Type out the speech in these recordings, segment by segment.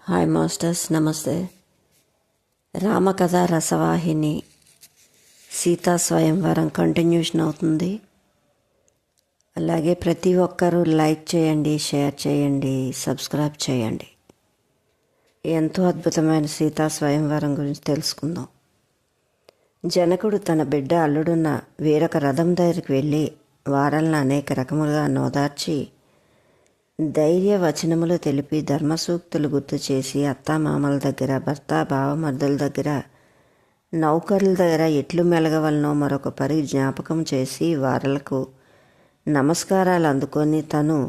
Hi masters, నమస్తే. రామకథ రసవాహిని సీతా స్వయంవరం కంటిన్యూషన్ అవుతుంది. అలాగే ప్రతి ఒక్కరూ లైక్ చేయండి, షేర్ చేయండి, సబ్స్క్రైబ్ చేయండి. ఎంతో అద్భుతమైన సీతా స్వయంవరం గురించి తెలుసుకుందాం. జనకుడు తన బిడ్డ అల్లుడున్న వేరొక రథం దగ్గరికి వెళ్ళి వారలను అనేక రకములుగా నోదార్చి ధైర్య వచనములు తెలిపి ధర్మసూక్తులు గుర్తు చేసి అత్తామామల దగ్గర, భర్త భావమర్దుల దగ్గర, నౌకరుల దగ్గర ఎట్లు మెలగవలనో మరొక పరి జ్ఞాపకం చేసి వారలకు నమస్కారాలు అందుకొని తను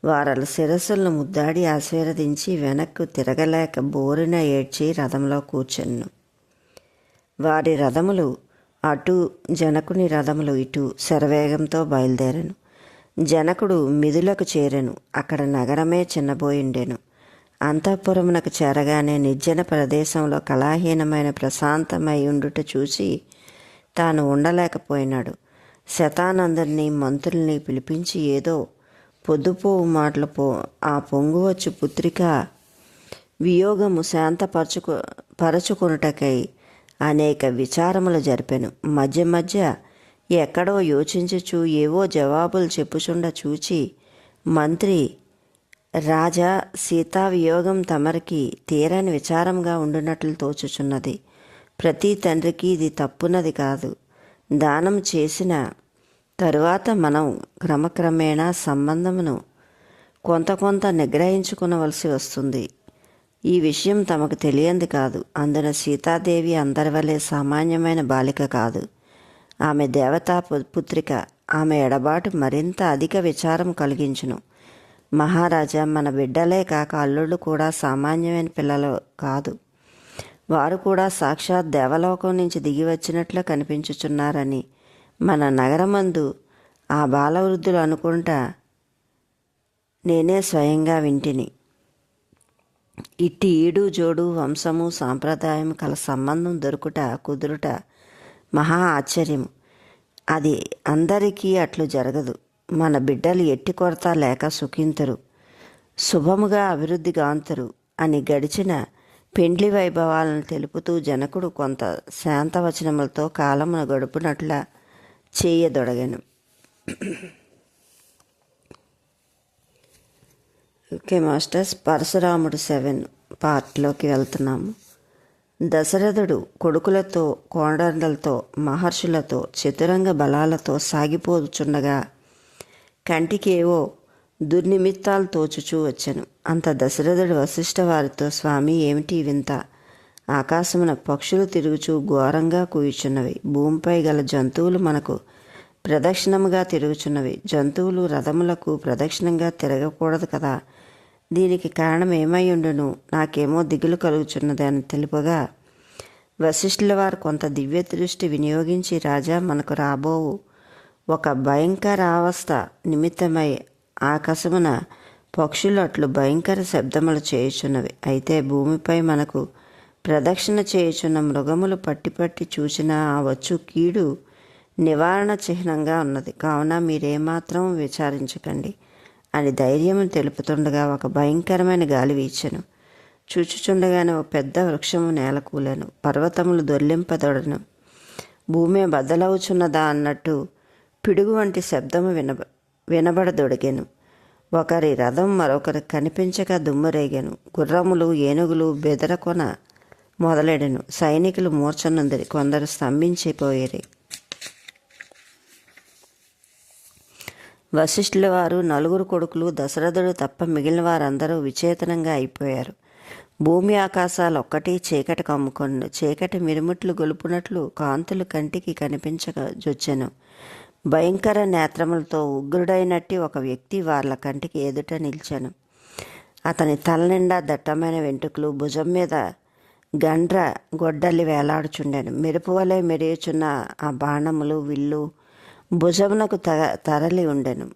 వారల శిరస్సులను ముద్దాడి ఆశీర్వదించి వెనక్కు తిరగలేక బోరిన ఏడ్చి రథంలో కూర్చును. వారి రథములు అటు, జనకుని రథములు ఇటు శరవేగంతో బయలుదేరను. జనకుడు మిథులకు చేరెను. అక్కడ నగరమే చిన్నబోయిండెను. అంతఃపురమునకు చేరగానే నిర్జన ప్రదేశంలో కళాహీనమైన ప్రశాంతమై ఉండుట చూసి తాను ఉండలేకపోయినాడు. శతానందరినీ మంత్రుల్ని పిలిపించి ఏదో పొద్దుపోవు మాటలు ఆ పొంగువచ్చు పుత్రిక వియోగము పరచుకొనుటకై అనేక విచారములు జరిపెను. మధ్య మధ్య ఎక్కడో యోచించుచు ఏవో జవాబులు చెప్పుచుండ చూచి మంత్రి, రాజా, సీతా వియోగం తమరికి తీరని విచారంగా ఉండునట్లు తోచుచున్నది. ప్రతి తండ్రికి ఇది తప్పునది కాదు. దానం చేసిన తరువాత మనం క్రమక్రమేణా సంబంధమును కొంత నిగ్రహించుకునవలసి వస్తుంది. ఈ విషయం తమకు తెలియంది కాదు. అందున సీతాదేవి అందరి వలె సామాన్యమైన బాలిక కాదు. ఆమె దేవతా పుత్రిక. ఆమె ఎడబాటు మరింత అధిక విచారం కలిగించును. మహారాజా, మన బిడ్డలే కాక అల్లుళ్ళు కూడా సామాన్యమైన పిల్లలు కాదు. వారు కూడా సాక్షాత్ దేవలోకం నుంచి దిగి వచ్చినట్లు కనిపించుచున్నారని మన నగరమందు ఆ బాలవృద్ధులు అనుకుంటా నేనే స్వయంగా వింటిని. ఇట్టి ఈడు జోడు వంశము సాంప్రదాయం కల సంబంధం కుదురుట మహా ఆశ్చర్యము. అది అందరికీ అట్లు జరగదు. మన బిడ్డలు ఎట్టి కొరత లేక సుఖింతురు, శుభముగా అభివృద్ధిగాంతురు అని గడిచిన పెండ్లి వైభవాలను తెలుపుతూ జనకుడు కొంత శాంతవచనములతో కాలమును గడుపునట్ల చేయదొడగను. ఓకే మాస్టర్స్, పరశురాముడు 7 పార్ట్లోకి వెళ్తున్నాము. దశరథుడు కొడుకులతో, కోడళ్లతో, మహర్షులతో, చతురంగ బలాలతో సాగిపోచుండగా కంటికి ఏవో దుర్నిమిత్తాలు తోచుచూ వచ్చెను. అంత దశరథుడు వశిష్ఠ వారితో, స్వామి, ఏమిటి వింత? ఆకాశమున పక్షులు తిరుగుచూ ఘోరంగా కూయుచున్నవి. భూమిపై గల జంతువులు మనకు ప్రదక్షిణముగా తిరుగుచున్నవి. జంతువులు రథములకు ప్రదక్షిణంగా తిరగకూడదు కదా. దీనికి కారణం ఏమైయుండును? నాకేమో దిగులు కలుగుచున్నది అని తెలుపగా వశిష్ఠుల వారు కొంత దివ్య దృష్టి వినియోగించి, రాజా, మనకు రాబోవు ఒక భయంకరావస్థ నిమిత్తమై ఆకాశమున పక్షులు అట్లు భయంకర శబ్దములు చేయుచున్నవి. అయితే భూమిపై మనకు ప్రదక్షిణ చేయుచున్న మృగములు పట్టి చూచిన ఆ వచ్చు కీడు నివారణ చిహ్నంగా ఉన్నది. కావున మీరేమాత్రం విచారించకండి అని ధైర్యం తెలుపుతుండగా ఒక భయంకరమైన గాలి వీచెను. చూచుచుండగానే ఒక పెద్ద వృక్షము నేలకూలెను. పర్వతములు దొర్లింపదొడను. భూమి బద్దలవుచున్నదా అన్నట్టు పిడుగు వంటి శబ్దము వినబడదొడిగెను. ఒకరి రథం మరొకరి కనిపించక దుమ్మురేగెను. గుర్రములు, ఏనుగులు బెదరకొన మొదలెడెను. సైనికులు మూర్ఛనుందిరి, కొందరు స్తంభించిపోయేరి. వశిష్ఠుల వారు, 4 కొడుకులు, దశరథుడు తప్ప మిగిలిన వారందరూ విచేతనంగా అయిపోయారు. భూమి ఆకాశాలు ఒక్కటి చీకటి కమ్ముకొను. చీకటి మిరుముట్లు గొలుపునట్లు కాంతులు కంటికి కనిపించక జొచ్చెను. భయంకర నేత్రములతో ఉగ్రుడైనట్టి ఒక వ్యక్తి వాళ్ళ కంటికి ఎదుట నిల్చెను. అతని తల నిండా దట్టమైన వెంట్రుకలు, భుజం మీద గండ్ర గొడ్డలి వేలాడుచుండెను. మెరుపు వలె మెరియుచున్న ఆ బాణములు, విల్లు భుజమునకు తరలి ఉండెను.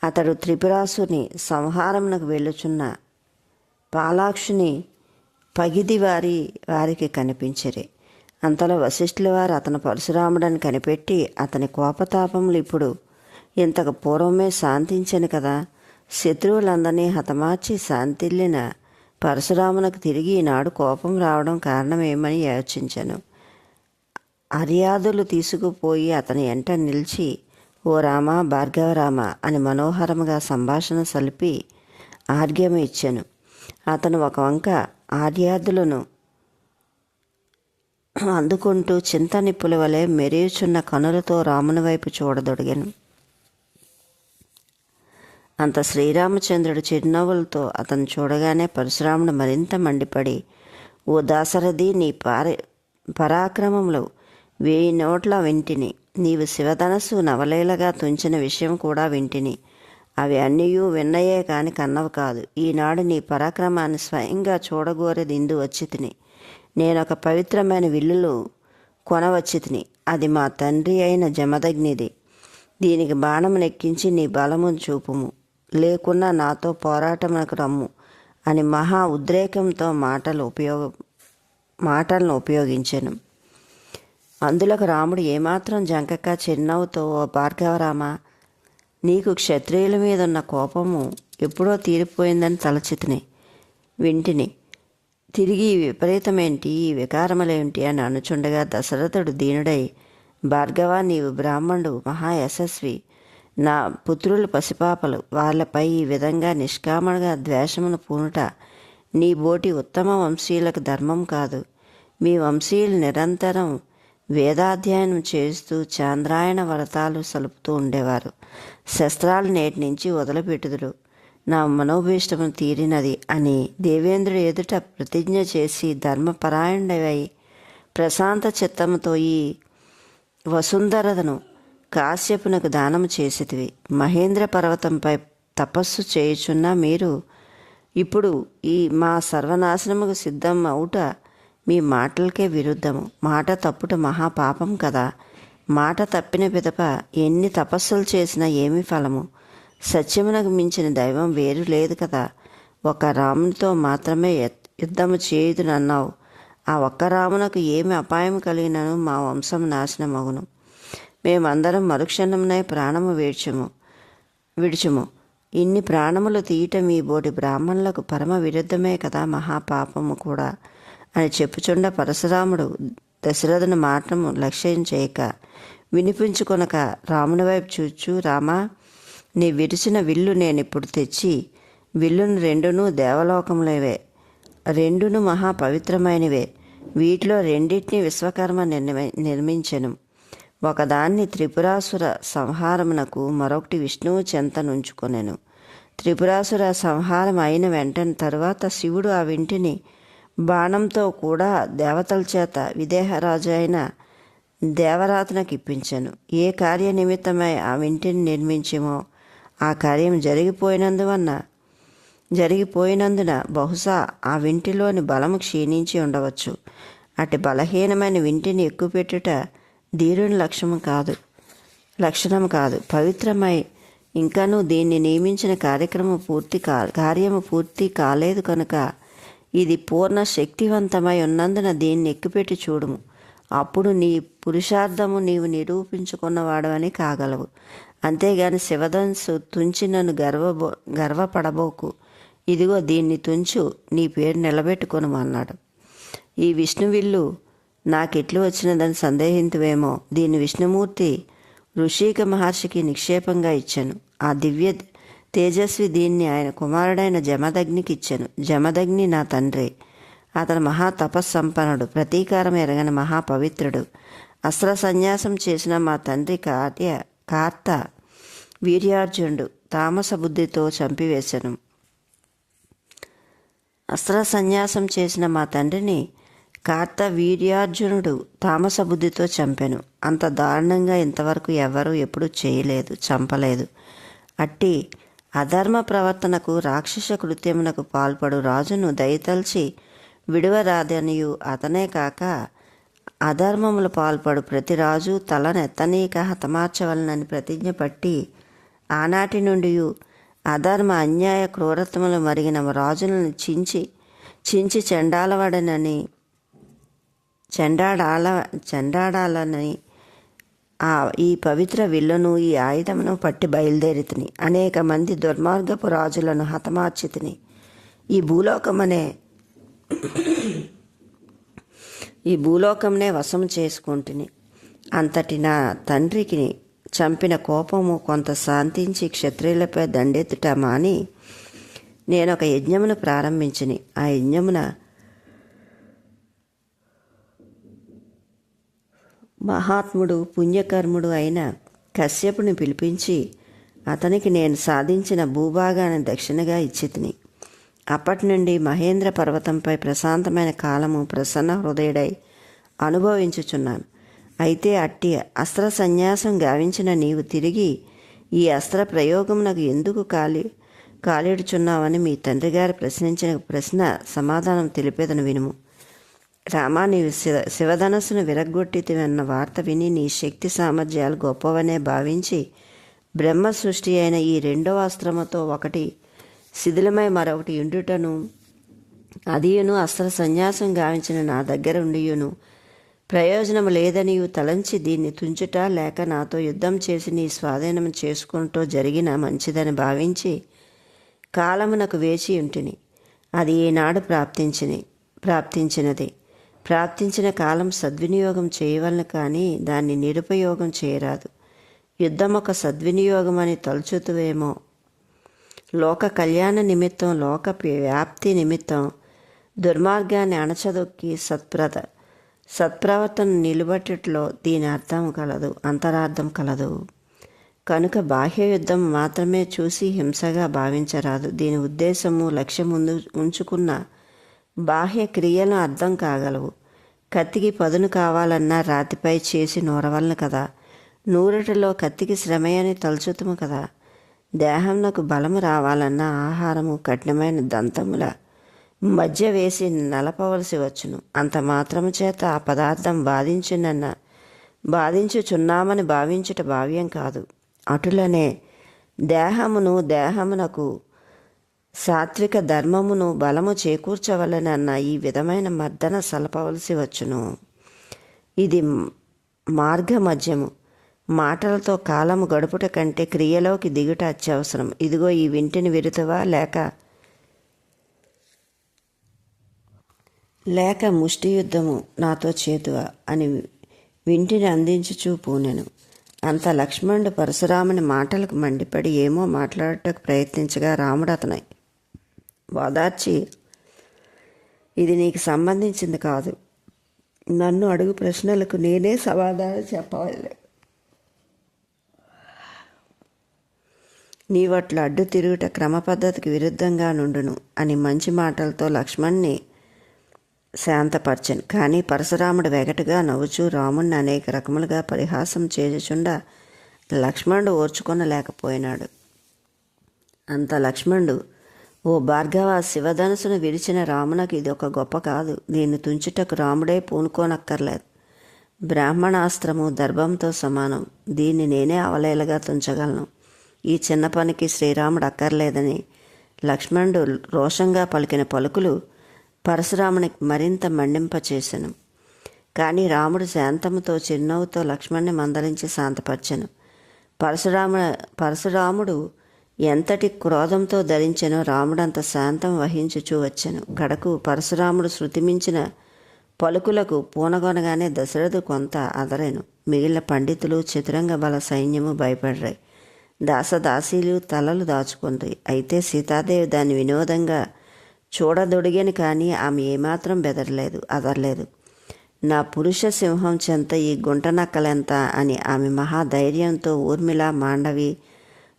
అతడు త్రిపురాసుని సంహారమునకు వెళ్ళుచున్న పాలాక్షుని పగిది వారికి కనిపించిరి. అంతలో వశిష్ఠుల వారు అతను పరశురాముడని కనిపెట్టి, అతని కోపతాపములు ఇప్పుడు ఇంతకు పూర్వమే శాంతించను కదా. శత్రువులందరినీ హతమార్చి శాంతిల్లిన పరశురామునకు తిరిగి ఈనాడు కోపం రావడం కారణమేమని యోచించాను. అర్యాదులు తీసుకుపోయి అతని ఎంట నిలిచి, ఓ రామ, భార్గవరామ అని మనోహరముగా సంభాషణ సలిపి ఆర్గ్యము ఇచ్చాను. అతను ఒక వంక ఆర్యాదులను అందుకుంటూ చింత నిప్పుల వలె మెరియుచున్న కనులతో రాముని వైపు చూడదొడిగాను. అంత శ్రీరామచంద్రుడు చిరునవ్వులతో అతను చూడగానే పరశురాముడు మరింత మండిపడి, ఓ దాశరథి, నీ పరాక్రమములు 1000 నోట్ల వింటిని. నీవు శివధనస్సు నవలేలగా తుంచిన విషయం కూడా వింటిని. అవి అన్నీయూ విన్నయే కాని కన్నవు కాదు. ఈనాడు నీ పరాక్రమాన్ని స్వయంగా చూడగోరేది ఇందు వచ్చి తిని. నేనొక పవిత్రమైన విల్లులు కొనవచ్చి తిని. అది మా తండ్రి అయిన జమదగ్నిది. దీనికి బాణము నెక్కించి నీ బలమును చూపుము, లేకున్నా నాతో పోరాటమునకు రమ్ము అని మహా ఉద్రేకంతో మాటలను ఉపయోగించాను. అందులకు రాముడు ఏమాత్రం జంకక చిరునవ్వుతో, ఓ భార్గవరామ, నీకు క్షత్రియుల మీద ఉన్న కోపము ఎప్పుడో తీరిపోయిందని వింటిని. తిరిగి ఈ విపరీతమేంటి, ఈ వికారములేంటి అని అనుచుండగా దశరథుడు దీనుడై, భార్గవ, నీవు బ్రాహ్మణుడు, మహాయశస్వి, నా పుత్రులు పసిపాపలు, వాళ్ళపై ఈ విధంగా నిష్కామగా ద్వేషమును పూనుట నీ బోటి ఉత్తమ వంశీయులకు ధర్మం కాదు. మీ వంశీయులు నిరంతరం వేదాధ్యయనం చేస్తూ చాంద్రాయణ వ్రతాలు సలుపుతూ ఉండేవారు. శస్త్రాలు నేటి నుంచి వదిలిపెట్టుదురు. నా మనోభీష్టము తీరినది అని దేవేంద్రుడు ఎదుట ప్రతిజ్ఞ చేసి ధర్మపరాయణుడవై ప్రశాంత చిత్తముతో ఈ వసుంధరను కాశ్యపునకు దానము చేసితివి. మహేంద్ర పర్వతంపై తపస్సు చేయుచున్న మీరు ఇప్పుడు ఈ మా సర్వనాశనముకు సిద్ధం అవుట మీ మాటలకే విరుద్ధము. మాట తప్పుట మహాపాపం కదా. మాట తప్పిన పిదప ఎన్ని తపస్సులు చేసినా ఏమి ఫలము? సత్యమునకు మించిన దైవం వేరు లేదు కదా. ఒక రామునితో మాత్రమే యుద్ధము చేయుదునన్నావు. ఆ ఒక్క రామునకు ఏమి అపాయం కలిగినను మా వంశం నాశనమగును. మేమందరం మరుక్షణమునై ప్రాణము విడుచుము. ఇన్ని ప్రాణములు తీయటం మీ బోటి బ్రాహ్మణులకు పరమ విరుద్ధమే కదా, మహాపాపము కూడా అని చెప్పుచుండ పరశురాముడు దశరథుని మాటను లక్ష్యం చేయక వినిపించుకొనక రాముని వైపు చూచు, రామా, నీ విరిచిన విల్లు నేనిప్పుడు తెచ్చి, విల్లును రెండును దేవలోకములవే, రెండును మహాపవిత్రమైనవే. వీటిలో రెండింటిని విశ్వకర్మ నిర్మించెను. ఒకదాన్ని త్రిపురాసుర సంహారమునకు, మరొకటి విష్ణువు చెంత నుంచుకొనెను. త్రిపురాసుర సంహారం అయిన వెంటనే తరువాత శివుడు ఆ వింటిని బాణంతో కూడా దేవతల చేత విదేహరాజు అయిన దేవరాతనకు ఇప్పించాను. ఏ కార్య నిమిత్తమై ఆ వింటిని నిర్మించేమో ఆ కార్యం జరిగిపోయినందున బహుశా ఆ వింటిలోని బలము క్షీణించి ఉండవచ్చు. అటు బలహీనమైన వింటిని ఎక్కుపెట్టుట ధీరుని లక్షణం కాదు. పవిత్రమై ఇంకనూ దీన్ని నియమించిన కార్యము పూర్తి కాలేదు కనుక ఇది పూర్ణ శక్తివంతమై ఉన్నందున దీన్ని ఎక్కుపెట్టి చూడుము. అప్పుడు నీ పురుషార్థము నీవు నిరూపించుకున్నవాడవని కాగలవు. అంతేగాని శివధనుస్సు తుంచి నన్ను గర్వపడబోకు. ఇదిగో దీన్ని తుంచు, నీ పేరు నిలబెట్టుకొను అన్నాడు. ఈ విష్ణువిల్లు నాకెట్లు వచ్చినదని సందేహింతువేమో. దీన్ని విష్ణుమూర్తి ఋషిక మహర్షికి నిక్షేపంగా ఇచ్చాను. ఆ దివ్య తేజస్వి దీన్ని ఆయన కుమారుడైన జమదగ్నికి ఇచ్చాను. జమదగ్ని నా తండ్రి. అతను మహాతపస్సంపన్నుడు, ప్రతీకారం ఎరగని మహాపవిత్రుడు. అస్త్ర సన్యాసం చేసిన మా తండ్రి కార్త వీర్యార్జునుడు తామస బుద్ధితో చంపివేశాను. అస్త్ర సన్యాసం చేసిన మా తండ్రిని కార్త వీర్యార్జునుడు తామస బుద్ధితో చంపెను. అంత దారుణంగా ఇంతవరకు ఎవరూ ఎప్పుడూ చేయలేదు, చంపలేదు. అట్టి అధర్మ ప్రవర్తనకు, రాక్షస కృత్యమునకు పాల్పడు రాజును దయతల్చి విడువరాదనియు, అతనే కాక అధర్మములు పాల్పడు ప్రతి రాజు తలనెత్తనీక హతమార్చవలనని ప్రతిజ్ఞ పట్టి ఆనాటి నుండి అధర్మ అన్యాయ క్రూరత్వములు మరిగిన రాజులను చించి చెండాడాలని ఈ పవిత్ర విల్లును, ఈ ఆయుధమును పట్టి బయలుదేరితిని. అనేక మంది దుర్మార్గపు రాజులను హతమార్చితిని. ఈ భూలోకంనే వశం చేసుకుంటుని. అంతటి నా తండ్రికి చంపిన కోపము కొంత శాంతించి క్షత్రియులపై దండెత్తుట మాని నేను ఒక యజ్ఞమును ప్రారంభించిని. ఆ యజ్ఞమున మహాత్ముడు పుణ్యకర్ముడు అయిన కశ్యపుని పిలిపించి అతనికి నేను సాధించిన భూభాగాన్ని దక్షిణగా ఇచ్చితిని. అప్పటి నుండి మహేంద్ర పర్వతంపై ప్రశాంతమైన కాలము ప్రసన్న హృదయుడై అనుభవించుచున్నాను. అయితే అట్టి అస్త్ర సన్యాసం గావించిన నీవు తిరిగి ఈ అస్త్ర ప్రయోగమునకు ఎందుకు కాలిడుచున్నావని మీ తండ్రి గారు ప్రశ్నించిన ప్రశ్న సమాధానం తెలిపేదను వినుము. రామా, నీవు శివధనస్సును విరగ్గొట్టితివన్న వార్త విని నీ శక్తి సామర్థ్యాలు గొప్పవనే భావించి బ్రహ్మ సృష్టి అయిన ఈ రెండవ అస్త్రముతో ఒకటి శిథిలమై మరొకటి ఉండుటను అదియును అస్త్ర సన్యాసం గావించిన నా దగ్గర ఉండియును ప్రయోజనం లేదనియు తలంచి దీన్ని తుంచుట లేక నాతో యుద్ధం చేసి నీ స్వాధీనం చేసుకుంటూ జరిగిన మంచిదని భావించి కాలమునకు వేచి ఉంటిని. అది ఈనాడు ప్రాప్తించిన కాలం సద్వినియోగం చేయవలన కానీ దాన్ని నిరుపయోగం చేయరాదు. యుద్ధం ఒక సద్వినియోగం అని తలుచుతువేమో. లోక కళ్యాణ నిమిత్తం, లోక వ్యాప్తి నిమిత్తం దుర్మార్గాన్ని అణచదొక్కి సత్ప్రవర్తన నిలబట్టట్లో దీని అంతరార్థం కలదు. కనుక బాహ్య యుద్ధం మాత్రమే చూసి హింసగా భావించరాదు. దీని ఉద్దేశము లక్ష్యం ముందు ఉంచుకున్న బాహ్య క్రియలు అర్థం కాగలవు. కత్తికి పదును కావాలన్నా రాతిపై చేసి నూరవలను కదా. నూరటలో కత్తికి శ్రమయని తలుచుతుము కదా. దేహంనకు బలము రావాలన్నా ఆహారము కఠినమైన దంతముల మధ్య వేసి నలపవలసి వచ్చును. అంత మాత్రము చేత ఆ పదార్థం బాధించుచున్నామని భావించుట భావ్యం కాదు. అటులనే దేహమునకు సాత్విక ధర్మమును బలము చేకూర్చవలనన్న ఈ విధమైన మర్దన సలపవలసి వచ్చును. ఇది మార్గమధ్యము. మాటలతో కాలము గడుపుట కంటే క్రియలోకి దిగుట అత్యవసరం. ఇదిగో ఈ వింటిని విరుతవా లేక ముష్టి యుద్ధము నాతో చేతువా అని వింటిని అందించుచూ పూనెను. అంత లక్ష్మణుడు పరశురాముని మాటలకు మండిపడి ఏమో మాట్లాడటకు ప్రయత్నించగా రాముడు అతని ఓదార్చి, ఇది నీకు సంబంధించింది కాదు. నన్ను అడుగు ప్రశ్నలకు నేనే సమాధానం చెప్పవాలి. నీవట్ల అడ్డు తిరుగుట క్రమ పద్ధతికి విరుద్ధంగా నుండును అని మంచి మాటలతో లక్ష్మణ్ణి శాంతపరచను. కానీ పరశురాముడు వెగటుగా నవ్వుచూ రాముణ్ణి అనేక రకములుగా పరిహాసం చేయుచుండా లక్ష్మణుడు ఓర్చుకొనలేకపోయినాడు. అంత లక్ష్మణుడు, ఓ భార్గవ, శివధనుసును విరిచిన రామునకు ఇది ఒక గొప్ప కాదు. దీన్ని తుంచుటకు రాముడే పూనుకోనక్కర్లేదు. బ్రాహ్మణాస్త్రము దర్భంతో సమానం. దీన్ని నేనే అవలేలగా తుంచగలను. ఈ చిన్న పనికి శ్రీరాముడు అక్కర్లేదని లక్ష్మణుడు రోషంగా పలికిన పలుకులు పరశురామునికి మరింత మండింపచేసెను. కానీ రాముడు శాంతముతో చిరునవ్వుతో లక్ష్మణ్ణి మందలించి శాంతపరచెను. పరశురాముడు ఎంతటి క్రోధంతో ధరించెనో రాముడంత శాంతం వహించుచూ వచ్చెను. కడకు పరశురాముడు శృతిమించిన పలుకులకు పూనగొనగానే దశరథు కొంత అదరెను. మిగిలిన పండితులు చతురంగ బల సైన్యము భయపడ్డాయి. దాసదాసీలు తలలు దాచుకుంది. అయితే సీతాదేవి దాన్ని వినోదంగా చూడదొడిగని కానీ ఆమె ఏమాత్రం అదరలేదు. నా పురుష సింహం చెంత ఈ గుంటనక్కలెంత అని ఆమె మహాధైర్యంతో ఊర్మిళ, మాండవి,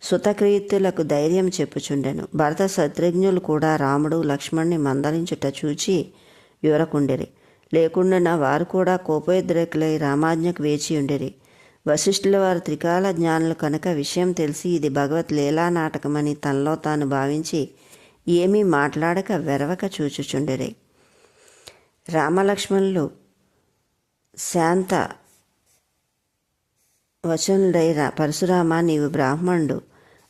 సుతకీర్తులకు ధైర్యం చెప్పుచుండెను. భరత శత్రుఘ్నులు కూడా రాముడు లక్ష్మణ్ణి మందలించుట చూచి యువరకుండిరి. లేకుండా వారు కూడా కోపోద్రేకులై రామాజ్ఞకు వేచి ఉండిరి. వశిష్ఠుల వారు త్రికాల జ్ఞానులు కనుక విషయం తెలిసి ఇది భగవత్ లీలా నాటకమని తనలో తాను భావించి ఏమీ మాట్లాడక వెరవక చూచుచుండిరి. రామలక్ష్మణులు శాంత వచనుడై, పరశురామ, నీవు బ్రాహ్మణుడు,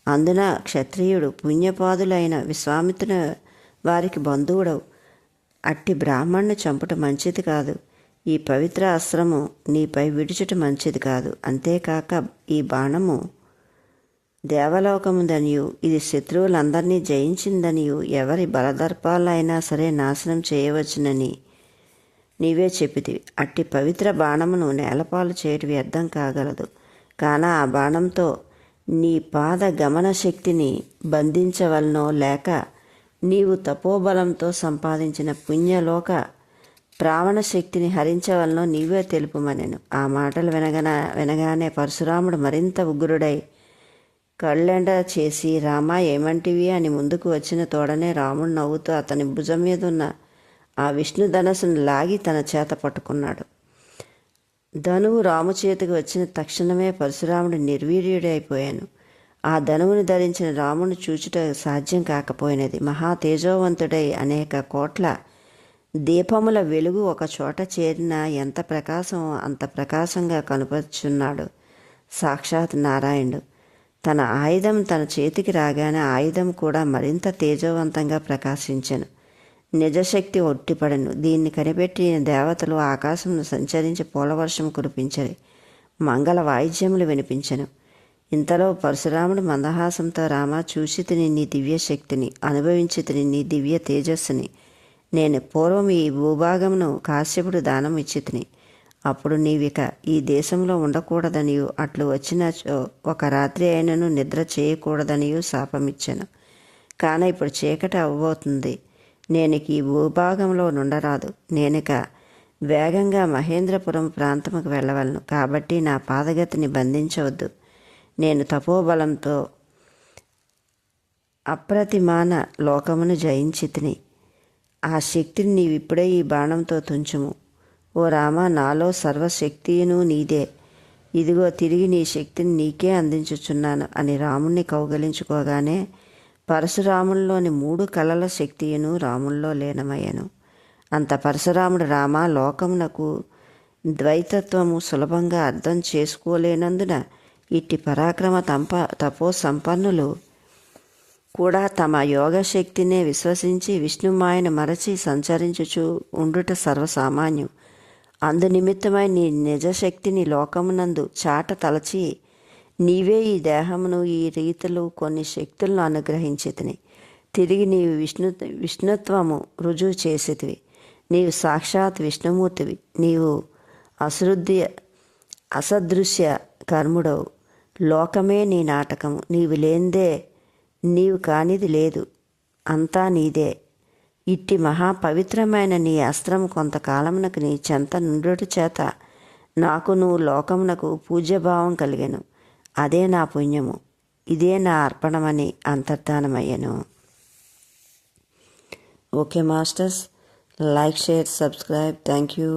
అందున క్షత్రియుడు, పుణ్యపాదులైన విశ్వామిత్రుని వారికి బంధువుడవు. అట్టి బ్రాహ్మణ్ణి చంపుట మంచిది కాదు. ఈ పవిత్ర అస్త్రము నీపై విడుచుట మంచిది కాదు. అంతేకాక ఈ బాణము దేవలోకముదనియు ఇది శత్రువులందరినీ జయించిందనియు ఎవరి బలదర్పాలైనా సరే నాశనం చేయవచ్చునని నీవే చెప్పితివి. అట్టి పవిత్ర బాణమును నేలపాలు చేయటి వ్యర్థం కాగలదు. కాన ఆ బాణంతో నీ పాద గమన శక్తిని బంధించవలనో లేక నీవు తపోబలంతో సంపాదించిన పుణ్యలోక ప్రావణ శక్తిని హరించవలనో నీవే తెలుపుమనెను. ఆ మాటలు వినగానే పరశురాముడు మరింత ఉగ్రుడై కళ్ళెండ చేసి, రామా ఏమంటివి అని ముందుకు వచ్చిన తోడనే రాముడు నవ్వుతూ అతని భుజం మీద ఉన్న ఆ విష్ణు ధనస్సును లాగి తన చేత పట్టుకున్నాడు. ధనువు రాము చేతికి వచ్చిన తక్షణమే పరశురాముడు నిర్వీర్యుడైపోయాను. ఆ ధనువుని ధరించిన రాముని చూచుట సాధ్యం కాకపోయినది. మహా తేజోవంతుడై అనేక కోట్ల దీపముల వెలుగు ఒక చోట చేరిన ఎంత ప్రకాశమో అంత ప్రకాశంగా కనపరుచున్నాడు సాక్షాత్ నారాయణుడు. తన ఆయుధం తన చేతికి రాగానే ఆయుధం కూడా మరింత తేజోవంతంగా ప్రకాశించెను. నిజశక్తి ఒట్టిపడెను. దీన్ని కనిపెట్టిన దేవతలు ఆకాశంను సంచరించి పూలవర్షం కురిపించరి. మంగళ వాయిద్యములు వినిపించెను. ఇంతలో పరశురాముడు మందహాసంతో, రామా చూచితిని నీ దివ్య శక్తిని, అనుభవించితిని నీ దివ్య తేజస్సుని. నేను పూర్వం ఈ భూభాగమును కాశ్యపుడు దానం ఇచ్చితిని. అప్పుడు నీవిక ఈ దేశంలో ఉండకూడదనియు అట్లు వచ్చిన ఒక రాత్రి అయినను నిద్ర చేయకూడదనియు శాపమిచ్చాను. కాన ఇప్పుడు చీకటి అవ్వబోతుంది. నేనిక ఈ భూభాగంలో నుండరాదు. నేనిక వేగంగా మహేంద్రపురం ప్రాంతముకు వెళ్ళవలను. కాబట్టి నా పాదగతిని బంధించవద్దు. నేను తపోబలంతో అప్రతిమాన లోకమును జయించితిని. ఆ శక్తిని నీవిప్పుడే ఈ బాణంతో తుంచుము. ఓ రామ, నాలో సర్వశక్తియును నీదే. ఇదిగో తిరిగి నీ శక్తిని నీకే అందించుచున్నాను అని రాముణ్ణి కౌగలించుకోగానే పరశురాముల్లోని 3 కళల శక్తియును రాముల్లో లీనమయ్యను. అంత పరశురాముడు, రామ, లోకమునకు ద్వైతత్వము సులభంగా అర్థం చేసుకోలేనందున ఇట్టి పరాక్రమ తపో సంపన్నులు కూడా తమ యోగశక్తినే విశ్వసించి విష్ణుమాయను మరచి సంచరించుచు ఉండుట సర్వసామాన్యం. అందునిమిత్తమై నీ నిజశక్తిని లోకమునందు చాట తలచి నీవే ఈ దేహమును ఈ రీతులు కొన్ని శక్తులను అనుగ్రహించితిని. తిరిగి నీవు విష్ణుత్వము రుజువు చేసితివి. నీవు సాక్షాత్ విష్ణుమూర్తివి. నీవు అసదృశ్య కర్ముడవు. లోకమే నీ నాటకము. నీవు లేనిదే నీవు కానిది లేదు. అంతా నీదే. ఇట్టి మహాపవిత్రమైన నీ అస్త్రం కొంతకాలమునకు నీ చెంత నుండుట చేత నాకును లోకమునకు పూజ్యభావం కలిగెను. అదే నా పుణ్యము. ఇదే నా అర్పణమని అంతర్ధానమయ్యను. Okay masters, like, share, subscribe. Thank you.